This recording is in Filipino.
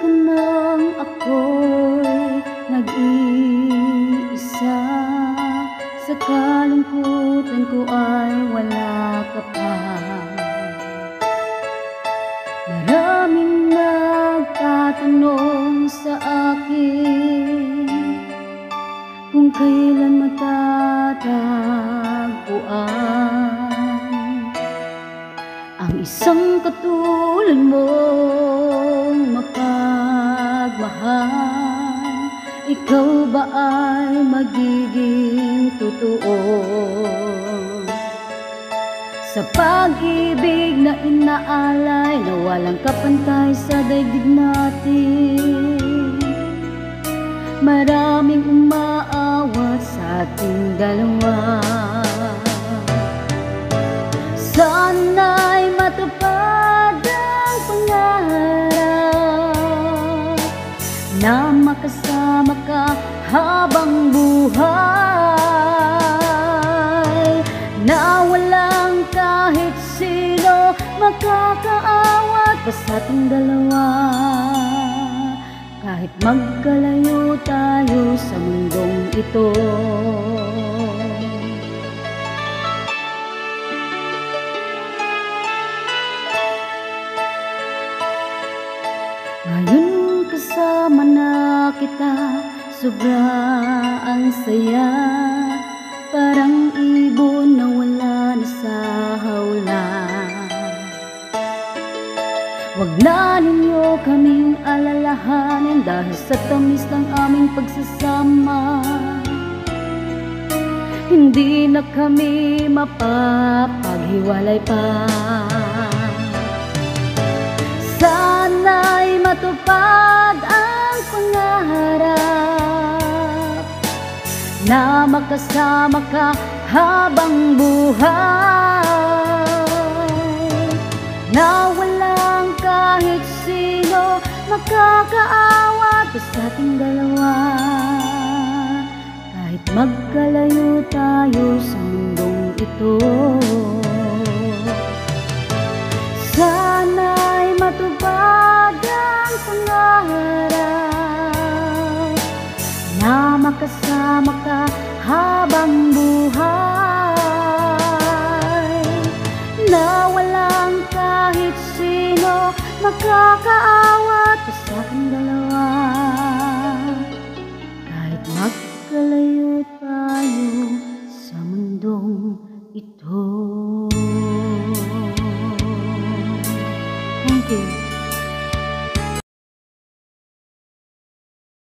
ko nang ako'y nag-iisa, sa kalungkutan ko ay wala ka pa. Maraming nagtatanong sa akin kung kailan matatagpuan ang isang katulad mong mapagmahal. Ikaw ba ay magiging totoo sa pag-ibig na inaalay, na walang kapantay sa daigdig natin? Maraming umaawat sa ating dalawa. Sana'y matupad ang pangarap na makasama ka habang buhay, na walang kahit sino makakaawat pa sa ating dalawa. Kahit magkalayo tayo sa mundong ito, ngayon kasama na kita, sobra ang saya. Parang ibon na wala na sa hawlan. Wag na ninyo kaming alalahanin, dahil sa tamis ng aming pagsasama, hindi na kami mapapaghiwalay pa. Sana'y matupad ang pangarap na makasama ka habang buhay, na walang kahit sino makakaawat pa sa ating dalawa. Kahit magkalayo tayo sa mundong ito, sana'y matupad ang pangarap na makasama ka habang buhay, na walang kahit sino makakaawat pa sa ating dalawa. Kahit magkalayo tayo sa mundong ito. Thank you.